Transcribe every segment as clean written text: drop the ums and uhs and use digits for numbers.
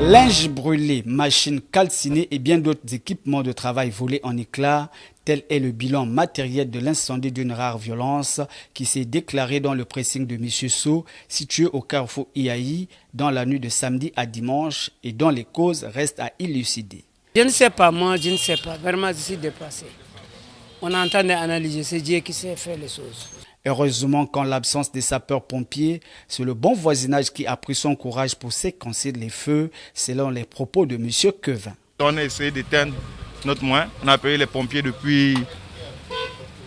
Linge brûlé, machines calcinées et bien d'autres équipements de travail volés en éclats, tel est le bilan matériel de l'incendie d'une rare violence qui s'est déclaré dans le pressing de M. So, situé au carrefour Iaï, dans la nuit de samedi à dimanche et dont les causes restent à élucider. Je ne sais pas, moi je ne sais pas, vraiment je suis dépassé. On est en train d'analyser, c'est Dieu qui sait faire les choses. Heureusement qu'en l'absence des sapeurs-pompiers, c'est le bon voisinage qui a pris son courage pour séquencer les feux, selon les propos de M. Quevin. On a essayé d'éteindre notre moyen, on a appelé les pompiers depuis,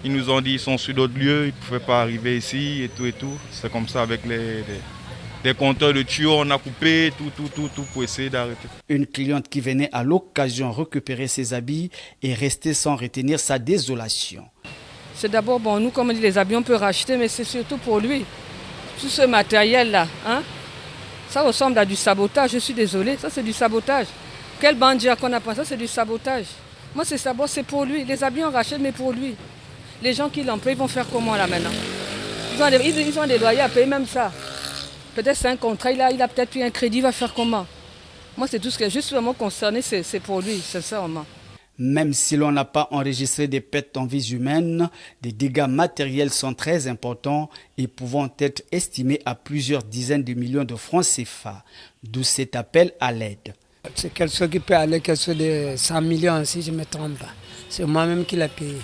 ils nous ont dit qu'ils sont sur d'autres lieux, ils ne pouvaient pas arriver ici et tout. C'est comme ça avec les compteurs de tuyaux, on a coupé tout pour essayer d'arrêter. Une cliente qui venait à l'occasion récupérer ses habits est restée sans retenir sa désolation. C'est d'abord, bon, nous, comme on dit, les habits, on peut racheter, mais c'est surtout pour lui. Tout ce matériel-là, hein, ça ressemble à du sabotage, je suis désolée, ça c'est du sabotage. Quel bandit qu'on a pensé, ça c'est du sabotage. Moi, c'est pour lui. Les habits, on rachète, mais pour lui. Les gens qui l'emploient, ils vont faire comment là maintenant? Ils ont des loyers à payer, même ça. Peut-être c'est un contrat, il a peut-être eu un crédit, il va faire comment? Moi, c'est tout ce qui est juste vraiment concerné, c'est pour lui, c'est ça vraiment. Même si l'on n'a pas enregistré des pertes en vies humaines, des dégâts matériels sont très importants et pouvant être estimés à plusieurs dizaines de millions de francs CFA, d'où cet appel à l'aide. C'est quelque chose qui peut aller quelque chose de 100 millions si je ne me trompe pas. C'est moi-même qui l'ai payé.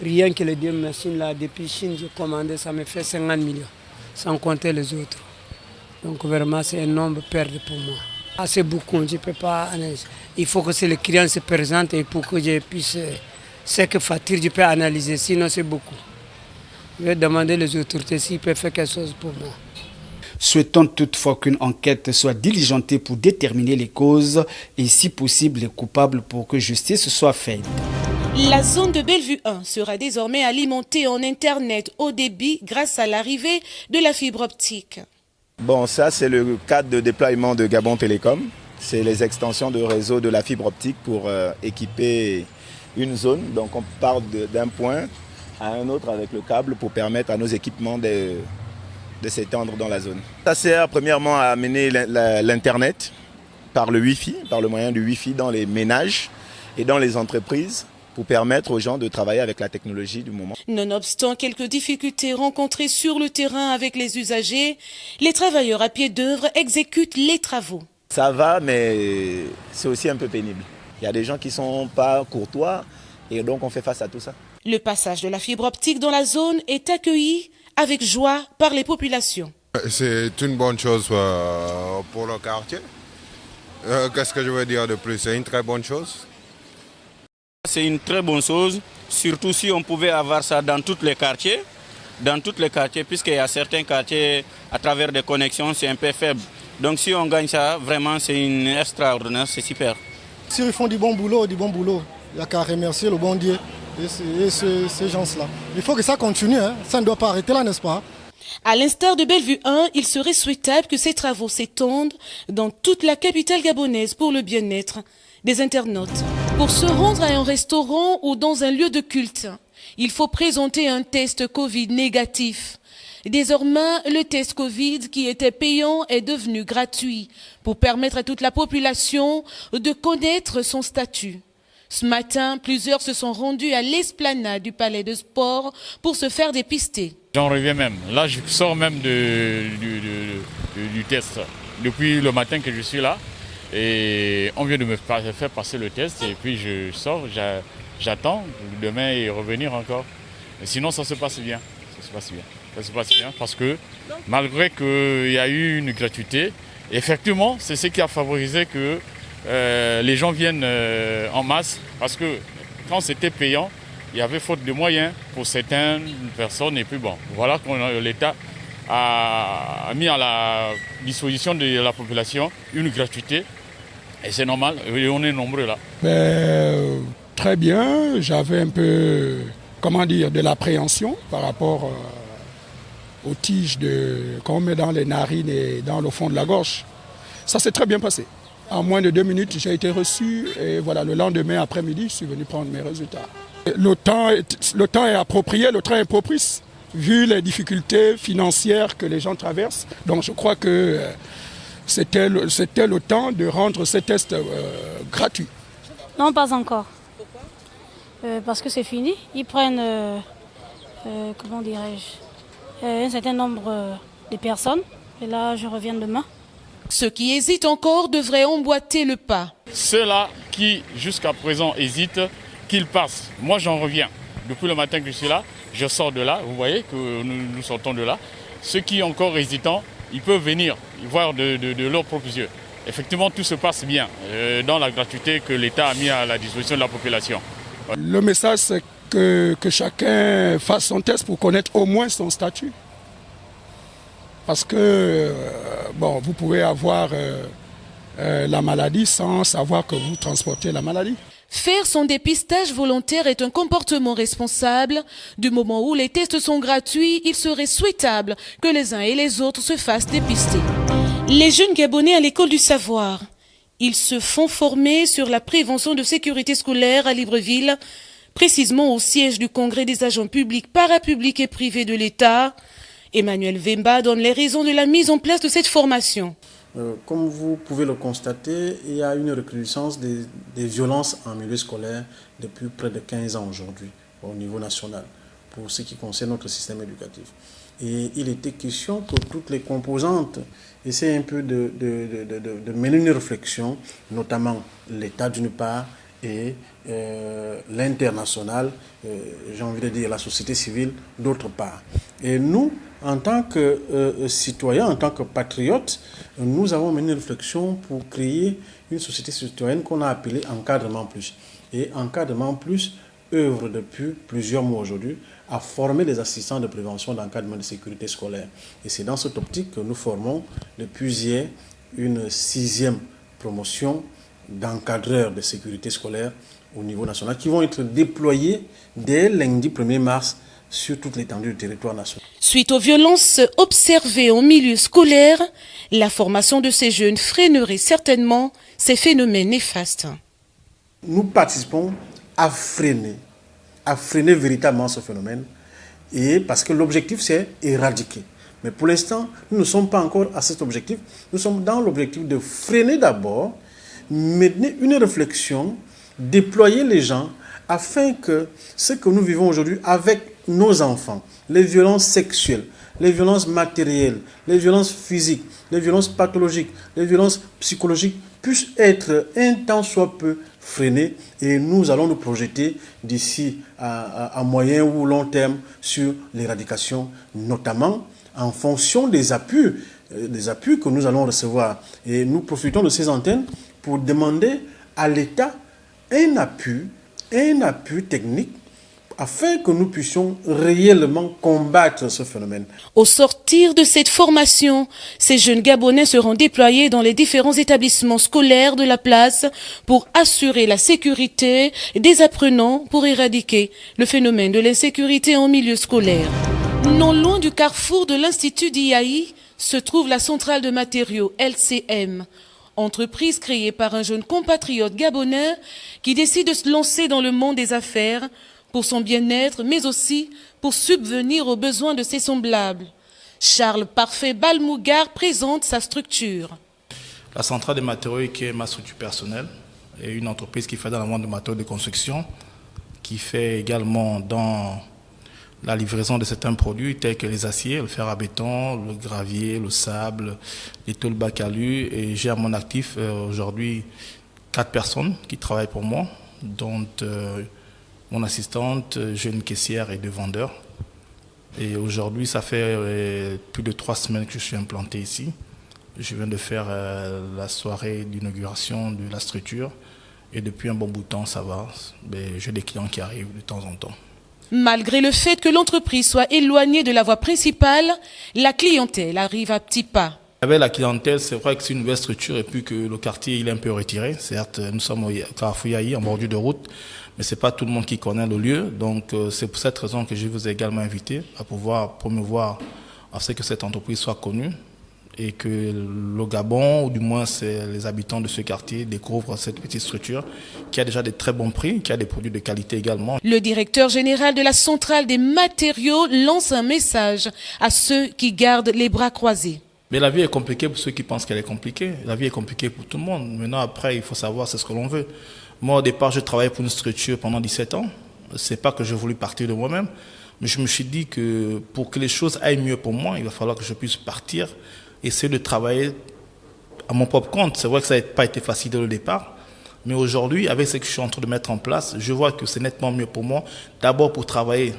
Rien que les deux machines là, depuis Chine, j'ai commandé, ça me fait 50 millions, sans compter les autres. Donc vraiment, c'est un nombre perdu pour moi. C'est beaucoup, je ne peux pas analyser. Il faut que le client se présente et pour que je puisse, ce que facture, je peux analyser, sinon c'est beaucoup. Je vais demander les autorités s'ils peuvent faire quelque chose pour moi. Souhaitons toutefois qu'une enquête soit diligentée pour déterminer les causes et si possible les coupables pour que justice soit faite. La zone de Bellevue 1 sera désormais alimentée en Internet haut débit grâce à l'arrivée de la fibre optique. Bon, ça c'est le cadre de déploiement de Gabon Télécom. C'est les extensions de réseau de la fibre optique pour équiper une zone. Donc on part d'un point à un autre avec le câble pour permettre à nos équipements de s'étendre dans la zone. Ça sert premièrement à amener l'Internet par le Wi-Fi, par le moyen du Wi-Fi dans les ménages et dans les entreprises, pour permettre aux gens de travailler avec la technologie du moment. Nonobstant quelques difficultés rencontrées sur le terrain avec les usagers, les travailleurs à pied d'œuvre exécutent les travaux. Ça va, mais c'est aussi un peu pénible. Il y a des gens qui ne sont pas courtois et donc on fait face à tout ça. Le passage de la fibre optique dans la zone est accueilli avec joie par les populations. C'est une bonne chose pour le quartier. Qu'est-ce que je veux dire de plus? C'est une très bonne chose. C'est une très bonne chose, surtout si on pouvait avoir ça dans tous les quartiers. Dans tous les quartiers, puisqu'il y a certains quartiers, à travers des connexions, c'est un peu faible. Donc si on gagne ça, vraiment c'est une extraordinaire, c'est super. Si ils font du bon boulot, il n'y a qu'à remercier le bon Dieu et ces gens-là. Il faut que ça continue, hein. Ça ne doit pas arrêter là, n'est-ce pas? À l'instar de Bellevue 1, il serait souhaitable que ces travaux s'étendent dans toute la capitale gabonaise pour le bien-être des internautes. Pour se rendre à un restaurant ou dans un lieu de culte, il faut présenter un test Covid négatif. Désormais, le test Covid qui était payant est devenu gratuit pour permettre à toute la population de connaître son statut. Ce matin, plusieurs se sont rendus à l'esplanade du palais de sport pour se faire dépister. J'en reviens même. Là, je sors même du test. Depuis le matin que je suis là, et on vient de me faire passer le test et puis je sors, j'attends demain et revenir encore. Mais sinon, ça se passe bien. Ça se passe bien parce que malgré qu'il y a eu une gratuité, effectivement, c'est ce qui a favorisé que les gens viennent en masse parce que quand c'était payant, il y avait faute de moyens pour certaines personnes et puis bon, voilà que l'État a mis à la disposition de la population une gratuité et c'est normal, et on est nombreux là. Très bien, j'avais un peu, de l'appréhension par rapport aux tiges qu'on met dans les narines et dans le fond de la gorge. Ça s'est très bien passé. En moins de 2 minutes, j'ai été reçu et voilà, le lendemain après-midi, je suis venu prendre mes résultats. Le temps est approprié, le temps est propice, vu les difficultés financières que les gens traversent. Donc je crois que c'était le temps de rendre ces tests gratuits. Non, pas encore. Parce que c'est fini. Ils prennent, comment dirais-je, un certain nombre de personnes. Et là, je reviens demain. Ceux qui hésitent encore devraient emboîter le pas. Ceux-là qui, jusqu'à présent, hésitent, qu'ils passent. Moi, j'en reviens. Depuis le matin que je suis là, je sors de là. Vous voyez que nous sortons de là. Ceux qui sont encore hésitants, ils peuvent venir voir de leurs propres yeux. Effectivement, tout se passe bien dans la gratuité que l'État a mis à la disposition de la population. Le message, c'est que chacun fasse son test pour connaître au moins son statut. Parce que, bon, vous pouvez avoir la maladie sans savoir que vous transportez la maladie. Faire son dépistage volontaire est un comportement responsable. Du moment où les tests sont gratuits, il serait souhaitable que les uns et les autres se fassent dépister. Les jeunes Gabonais à l'école du savoir. Ils se font former sur la prévention de sécurité scolaire à Libreville, précisément au siège du Congrès des agents publics, parapublics et privés de l'État. Emmanuel Vemba donne les raisons de la mise en place de cette formation. Comme vous pouvez le constater, il y a une recrudescence des violences en milieu scolaire depuis près de 15 ans aujourd'hui au niveau national pour ce qui concerne notre système éducatif. Et il était question que toutes les composantes essaient un peu de mener une réflexion, notamment l'État d'une part et l'international, j'ai envie de dire la société civile d'autre part. Et nous, en tant que citoyens, en tant que patriotes, nous avons mené une réflexion pour créer une société citoyenne qu'on a appelée Encadrement Plus. Et Encadrement Plus œuvre depuis plusieurs mois aujourd'hui à former les assistants de prévention d'encadrement de sécurité scolaire. Et c'est dans cette optique que nous formons depuis hier une 6e promotion d'encadreurs de sécurité scolaire au niveau national qui vont être déployés dès lundi 1er mars sur toute l'étendue du territoire national. Suite aux violences observées en milieu scolaire, la formation de ces jeunes freinerait certainement ces phénomènes néfastes. Nous participons à freiner véritablement ce phénomène, et parce que l'objectif c'est éradiquer. Mais pour l'instant, nous ne sommes pas encore à cet objectif. Nous sommes dans l'objectif de freiner d'abord, mener une réflexion, déployer les gens afin que ce que nous vivons aujourd'hui avec nos enfants, les violences sexuelles, les violences matérielles, les violences physiques, les violences pathologiques, les violences psychologiques puissent être un tant soit peu freinées, et nous allons nous projeter d'ici à moyen ou long terme sur l'éradication, notamment en fonction des appuis que nous allons recevoir. Et nous profitons de ces antennes pour demander à l'État un appui technique afin que nous puissions réellement combattre ce phénomène. Au sortir de cette formation, ces jeunes Gabonais seront déployés dans les différents établissements scolaires de la place pour assurer la sécurité des apprenants pour éradiquer le phénomène de l'insécurité en milieu scolaire. Non loin du carrefour de l'Institut d'IAI se trouve la centrale de matériaux LCM, entreprise créée par un jeune compatriote gabonais qui décide de se lancer dans le monde des affaires pour son bien-être, mais aussi pour subvenir aux besoins de ses semblables. Charles Parfait Balmougar présente sa structure. La centrale des matériaux, qui est ma structure personnelle, est une entreprise qui fait dans la vente de matériaux de construction, qui fait également dans la livraison de certains produits tels que les aciers, le fer à béton, le gravier, le sable, les tôles bac-alu. Et j'ai à mon actif aujourd'hui 4 personnes qui travaillent pour moi, dont mon assistante, jeune caissière et 2 vendeurs. Et aujourd'hui, ça fait plus de 3 semaines que je suis implanté ici. Je viens de faire la soirée d'inauguration de la structure. Et depuis un bon bout de temps, ça va. J'ai des clients qui arrivent de temps en temps. Malgré le fait que l'entreprise soit éloignée de la voie principale, la clientèle arrive à petits pas. Avec la clientèle, c'est vrai que c'est une nouvelle structure et puis que le quartier il est un peu retiré. Certes, nous sommes au Carrefour Yahi, en bordure de route, mais ce n'est pas tout le monde qui connaît le lieu. Donc c'est pour cette raison que je vous ai également invité à pouvoir promouvoir à ce que cette entreprise soit connue et que le Gabon, ou du moins les habitants de ce quartier, découvrent cette petite structure qui a déjà des très bons prix, qui a des produits de qualité également. Le directeur général de la centrale des matériaux lance un message à ceux qui gardent les bras croisés. Mais la vie est compliquée pour ceux qui pensent qu'elle est compliquée. La vie est compliquée pour tout le monde. Maintenant, après, il faut savoir c'est ce que l'on veut. Moi, au départ, je travaillais pour une structure pendant 17 ans. C'est pas que j'ai voulu partir de moi-même, mais je me suis dit que pour que les choses aillent mieux pour moi, il va falloir que je puisse partir, essayer de travailler à mon propre compte. C'est vrai que ça n'a pas été facile dès le départ, mais aujourd'hui, avec ce que je suis en train de mettre en place, je vois que c'est nettement mieux pour moi. D'abord pour travailler,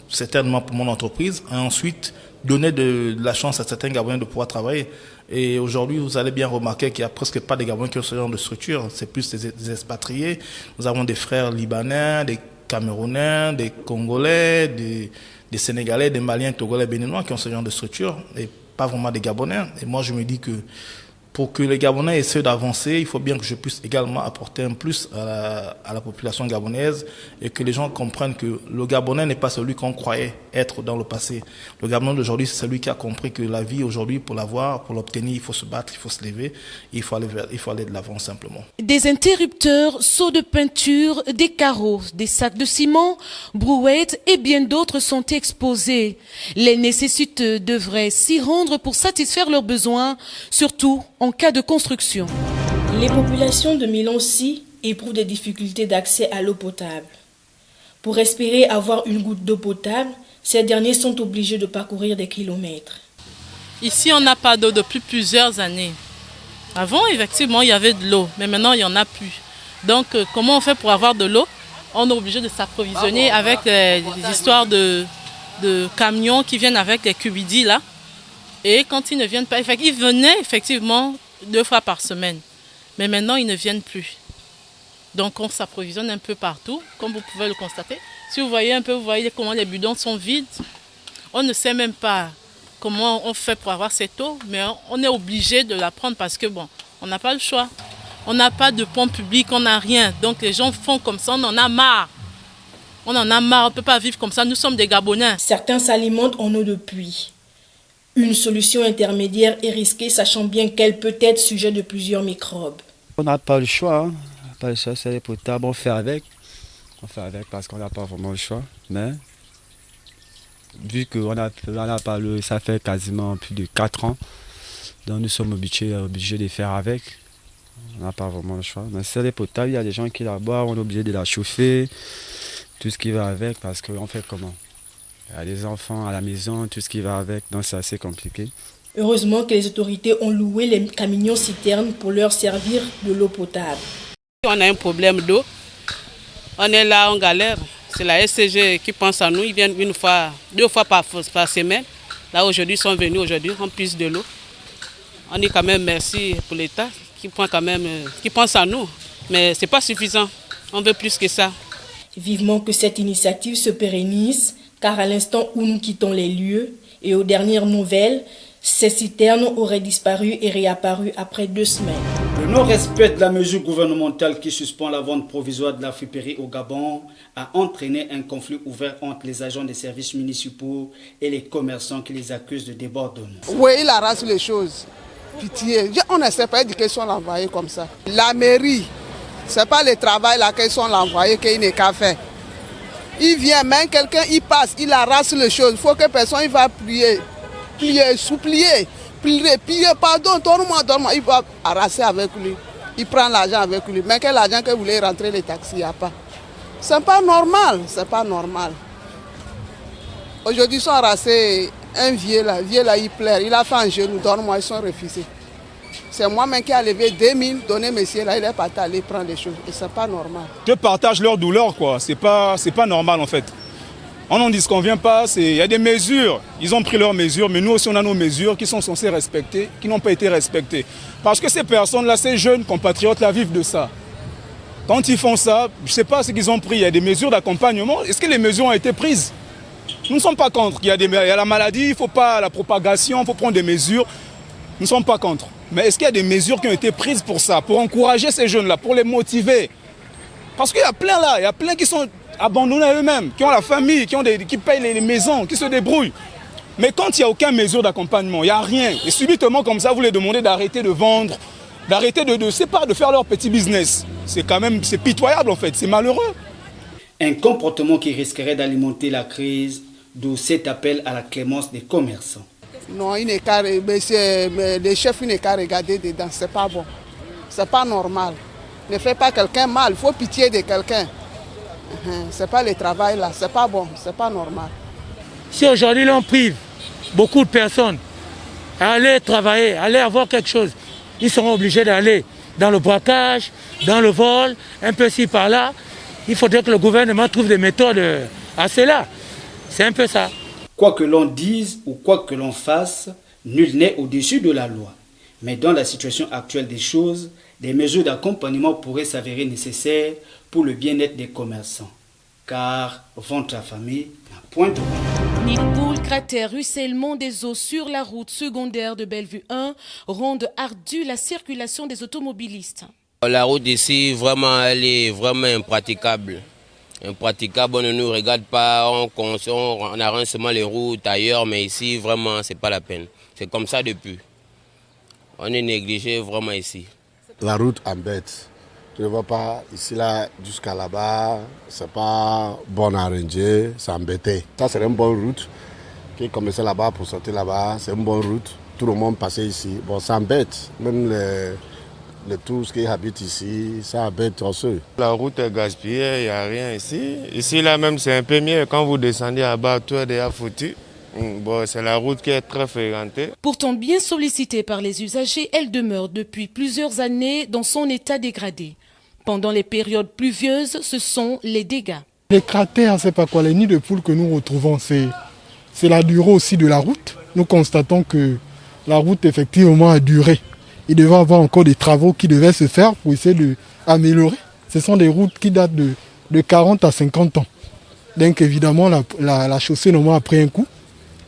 certainement pour mon entreprise, et ensuite donner de la chance à certains Gabonais de pouvoir travailler. Et aujourd'hui, vous allez bien remarquer qu'il n'y a presque pas de Gabonais qui ont ce genre de structure. C'est plus des expatriés. Nous avons des frères libanais, des Camerounais, des Congolais, des Sénégalais, des Maliens, Togolais, Béninois qui ont ce genre de structure et pas vraiment des Gabonais. Et moi, je me dis que pour que les Gabonais essaient d'avancer, il faut bien que je puisse également apporter un plus à la population gabonaise et que les gens comprennent que le Gabonais n'est pas celui qu'on croyait être dans le passé. Le Gabonais d'aujourd'hui, c'est celui qui a compris que la vie aujourd'hui, pour l'avoir, pour l'obtenir, il faut se battre, il faut se lever, il faut aller de l'avant simplement. Des interrupteurs, seaux de peinture, des carreaux, des sacs de ciment, brouettes et bien d'autres sont exposés. Les nécessiteux devraient s'y rendre pour satisfaire leurs besoins, surtout en cas de construction. Les populations de Milonsi éprouvent des difficultés d'accès à l'eau potable. Pour espérer avoir une goutte d'eau potable, ces derniers sont obligés de parcourir des kilomètres. Ici, on n'a pas d'eau depuis plusieurs années. Avant, effectivement, il y avait de l'eau, mais maintenant, il n'y en a plus. Donc, comment on fait pour avoir de l'eau? On est obligé de s'approvisionner avec des histoires de camions qui viennent avec des cubidis là. Et quand ils ne viennent pas, ils venaient effectivement 2 fois par semaine. Mais maintenant, ils ne viennent plus. Donc, on s'approvisionne un peu partout, comme vous pouvez le constater. Si vous voyez un peu, vous voyez comment les bidons sont vides. On ne sait même pas comment on fait pour avoir cette eau, mais on est obligé de la prendre parce que, bon, on n'a pas le choix. On n'a pas de pompe publique, on n'a rien. Donc, les gens font comme ça, on en a marre. On en a marre, on ne peut pas vivre comme ça. Nous sommes des Gabonais. Certains s'alimentent en eau de pluie. Une solution intermédiaire est risquée, sachant bien qu'elle peut être sujet de plusieurs microbes. On n'a pas le choix, hein. Pas le choix, c'est les potables, on fait avec. On fait avec parce qu'on n'a pas vraiment le choix. Mais vu qu'on n'a pas le, ça fait quasiment plus de 4 ans, donc nous sommes obligés de faire avec. On n'a pas vraiment le choix. Mais c'est les potables, il y a des gens qui la boivent, on est obligé de la chauffer, tout ce qui va avec, parce qu'on fait comment? Il y a des enfants à la maison, tout ce qui va avec, donc c'est assez compliqué. Heureusement que les autorités ont loué les camions-citernes pour leur servir de l'eau potable. On a un problème d'eau, on est là, on galère. C'est la SCG qui pense à nous, ils viennent 2 fois par semaine. Là aujourd'hui, ils sont venus aujourd'hui, en plus de l'eau. On dit quand même merci pour l'État qui pense à nous, mais ce n'est pas suffisant, on veut plus que ça. Vivement que cette initiative se pérennise, car à l'instant où nous quittons les lieux et aux dernières nouvelles, ces citernes auraient disparu et réapparu après 2 semaines. Le non-respect de la mesure gouvernementale qui suspend la vente provisoire de la friperie au Gabon a entraîné un conflit ouvert entre les agents des services municipaux et les commerçants qui les accusent de débordement. Oui, il arrache les choses. Pitié. On ne sait pas de quels sont l'envoyé comme ça. La mairie, ce n'est pas le travail là qu'ils sont l'envoyé qu'il n'est qu'à faire. Il vient, même quelqu'un, il passe, il arrache les choses. Il faut que personne il va plier, pardon, donne-moi. Il va arracher avec lui. Il prend l'argent avec lui. Mais quel argent que vous voulez rentrer les taxis, il n'y a pas. C'est pas normal, c'est pas normal. Aujourd'hui, ils sont arrachés, un vieux là, il pleure. Il a fait un genou, donne-moi, ils sont refusés. C'est moi-même qui ai levé 2000, donné monsieur là, il est parti aller prendre les choses. Et c'est pas normal. Je partage leur douleur, quoi. C'est pas normal en fait. On n'en dit ce qu'on vient pas, il y a des mesures. Ils ont pris leurs mesures, mais nous aussi on a nos mesures qui sont censées respecter, qui n'ont pas été respectées. Parce que ces personnes-là, ces jeunes compatriotes là vivent de ça. Quand ils font ça, je ne sais pas ce qu'ils ont pris. Il y a des mesures d'accompagnement. Est-ce que les mesures ont été prises? Nous ne sommes pas contre. Il y a la maladie, il ne faut pas la propagation, il faut prendre des mesures. Nous ne sommes pas contre. Mais est-ce qu'il y a des mesures qui ont été prises pour ça, pour encourager ces jeunes-là, pour les motiver? Parce qu'il y a plein là, il y a plein qui sont abandonnés à eux-mêmes, qui ont la famille, qui payent les maisons, qui se débrouillent. Mais quand il n'y a aucune mesure d'accompagnement, il n'y a rien. Et subitement comme ça, vous les demandez d'arrêter de vendre, d'arrêter de faire leur petit business. C'est quand même, c'est pitoyable en fait, c'est malheureux. Un comportement qui risquerait d'alimenter la crise, d'où cet appel à la clémence des commerçants. Non, il n'est qu'à, les chefs, il n'est qu'à regarder dedans, c'est pas bon. C'est pas normal. Ne fais pas quelqu'un mal, il faut pitié de quelqu'un. C'est pas le travail là, c'est pas bon, c'est pas normal. Si aujourd'hui l'on prive beaucoup de personnes à aller travailler, à aller avoir quelque chose, ils seront obligés d'aller dans le braquage, dans le vol, un peu ci par là. Il faudrait que le gouvernement trouve des méthodes à cela. C'est un peu ça. Quoi que l'on dise ou quoi que l'on fasse, nul n'est au-dessus de la loi. Mais dans la situation actuelle des choses, des mesures d'accompagnement pourraient s'avérer nécessaires pour le bien-être des commerçants. Car ventre affamé n'a point de pain. Nid de poule, cratère, ruissellement des eaux sur la route secondaire de Bellevue 1 rendent ardue la circulation des automobilistes. La route ici, vraiment, elle est vraiment impraticable. Impraticable, on ne nous regarde pas, on arrange seulement les routes ailleurs, mais ici, vraiment, c'est pas la peine. C'est comme ça depuis. On est négligé vraiment ici. La route embête. Tu ne vois pas ici, là, jusqu'à là-bas, c'est pas bon à ranger, c'est embêté. Ça, c'est une bonne route qui commençait là-bas pour sortir là-bas, c'est une bonne route. Tout le monde passait ici. Bon, ça embête. Même les tous qui habitent ici, ça embête aussi. La route est gaspillée, il n'y a rien ici. Ici, là même, c'est un peu mieux. Quand vous descendez à bas, tout est déjà foutu. Bon, c'est la route qui est très fréquentée. Pourtant bien sollicitée par les usagers, elle demeure depuis plusieurs années dans son état dégradé. Pendant les périodes pluvieuses, ce sont les dégâts. Les cratères, c'est pas quoi, les nids de poules que nous retrouvons, c'est la durée aussi de la route. Nous constatons que la route effectivement a duré. Il devait y avoir encore des travaux qui devaient se faire pour essayer d'améliorer. Ce sont des routes qui datent de 40 à 50 ans. Donc évidemment, la chaussée normalement a pris un coup.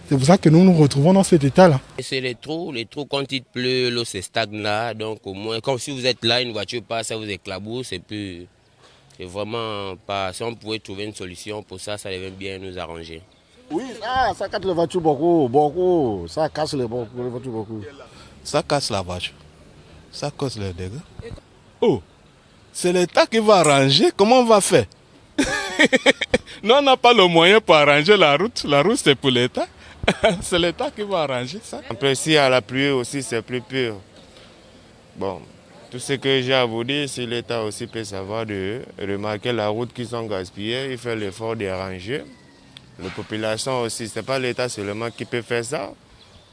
C'est pour ça que nous nous retrouvons dans cet état-là. C'est les trous quand il pleut, l'eau se stagne là. Donc au moins, comme si vous êtes là, une voiture passe, ça vous éclabousse. C'est vraiment pas... Si on pouvait trouver une solution pour ça, ça devait bien nous arranger. Oui, ça casse les voitures beaucoup. Ça casse les voitures beaucoup. Ça casse la voiture. Ça cause les dégâts. Oh, c'est l'État qui va arranger. Comment on va faire? Nous, on n'a pas le moyen pour arranger la route. La route, c'est pour l'État. C'est l'État qui va arranger ça. Un peu si à la pluie aussi, c'est plus pur. Bon, tout ce que j'ai à vous dire, si l'État aussi peut savoir de remarquer la route qui sont gaspillées, il fait l'effort d'arranger. La population aussi, ce n'est pas l'État seulement qui peut faire ça.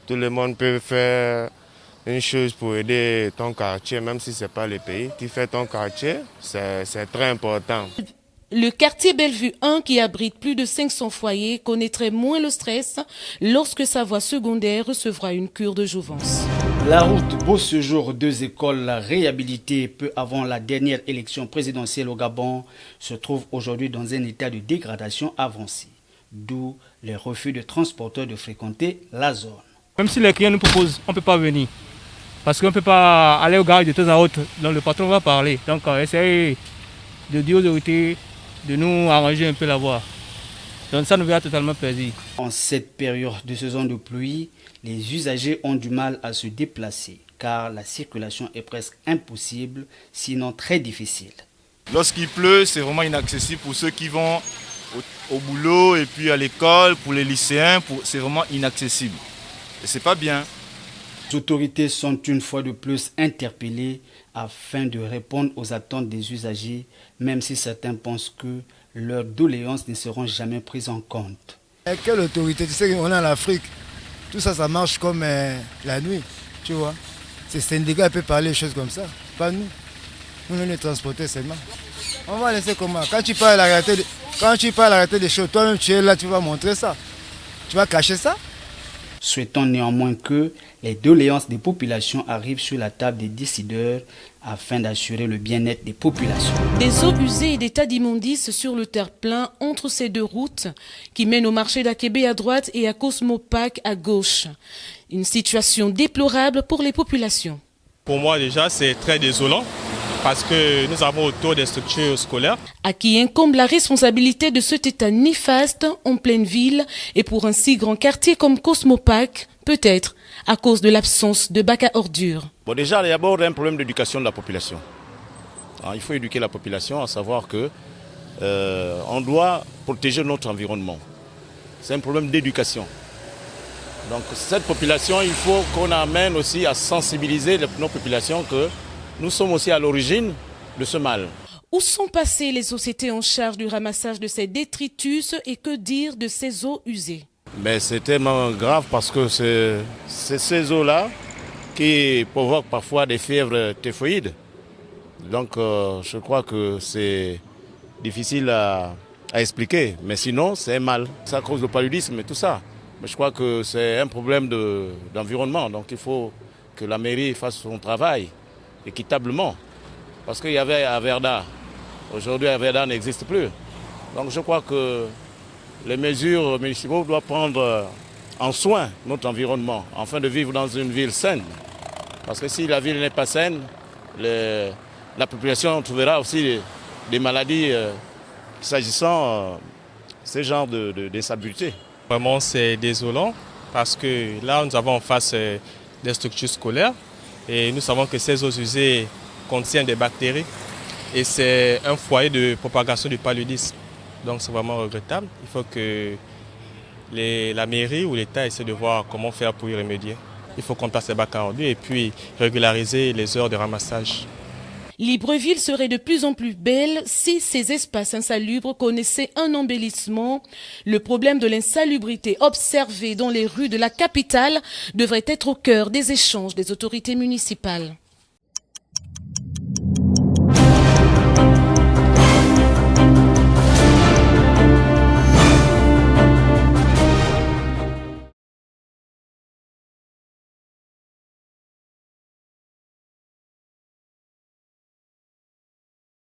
Tout le monde peut faire une chose pour aider ton quartier, même si ce n'est pas le pays. Tu fais ton quartier, c'est très important. Le quartier Bellevue 1, qui abrite plus de 500 foyers, connaîtrait moins le stress lorsque sa voie secondaire recevra une cure de jouvence. La route Beau Séjour, 2 écoles réhabilitées peu avant la dernière élection présidentielle au Gabon, se trouve aujourd'hui dans un état de dégradation avancée. D'où le refus de transporteurs de fréquenter la zone. Même si les clients nous proposent, on ne peut pas venir. Parce qu'on ne peut pas aller au garage de temps à autre. Donc le patron va parler. Donc essayer de dire aux autorités de nous arranger un peu la voie. Donc ça nous verra totalement perdu. En cette période de saison de pluie, les usagers ont du mal à se déplacer car la circulation est presque impossible, sinon très difficile. Lorsqu'il pleut, c'est vraiment inaccessible pour ceux qui vont au boulot et puis à l'école, pour les lycéens, c'est vraiment inaccessible. Et c'est pas bien. Les autorités sont une fois de plus interpellées afin de répondre aux attentes des usagers, même si certains pensent que leurs doléances ne seront jamais prises en compte. Quelle autorité? Tu sais qu'on est en Afrique, tout ça, ça marche comme la nuit, tu vois. Ces syndicats peuvent parler des choses comme ça, pas nous. Nous, on est transportés seulement. On va laisser comment? Quand tu parles la réalité des choses, toi-même tu es là, tu vas montrer ça. Tu vas cacher ça? Souhaitons néanmoins que les doléances des populations arrivent sur la table des décideurs afin d'assurer le bien-être des populations. Des eaux usées et des tas d'immondices sur le terre-plein entre ces deux routes qui mènent au marché d'Akébé à droite et à Cosmopac à gauche. Une situation déplorable pour les populations. Pour moi déjà, c'est très désolant parce que nous avons autour des structures scolaires. À qui incombe la responsabilité de cet état néfaste en pleine ville et pour un si grand quartier comme Cosmopac, peut-être à cause de l'absence de bac à ordures. Bon, déjà, il y a d'abord un problème d'éducation de la population. Alors, il faut éduquer la population à savoir que on doit protéger notre environnement. C'est un problème d'éducation. Donc cette population, il faut qu'on amène aussi à sensibiliser nos populations que nous sommes aussi à l'origine de ce mal. Où sont passées les sociétés en charge du ramassage de ces détritus et que dire de ces eaux usées? Mais c'est tellement grave parce que c'est ces eaux-là qui provoquent parfois des fièvres typhoïdes. Donc je crois que c'est difficile à expliquer, mais sinon c'est mal. Ça cause le paludisme et tout ça. Mais je crois que c'est un problème d'environnement, donc il faut que la mairie fasse son travail équitablement. Parce qu'il y avait Averda, aujourd'hui Averda n'existe plus. Donc je crois que les mesures municipales doivent prendre en soin notre environnement, afin de vivre dans une ville saine. Parce que si la ville n'est pas saine, la population trouvera aussi des maladies s'agissant de ce genre d'insalubrité. Vraiment, c'est désolant parce que là, nous avons en face des structures scolaires et nous savons que ces eaux usées contiennent des bactéries et c'est un foyer de propagation du paludisme. Donc c'est vraiment regrettable. Il faut que la mairie ou l'État essaie de voir comment faire pour y remédier. Il faut qu'on place les bacs à ordures et puis régulariser les heures de ramassage. Libreville serait de plus en plus belle si ces espaces insalubres connaissaient un embellissement. Le problème de l'insalubrité observé dans les rues de la capitale devrait être au cœur des échanges des autorités municipales.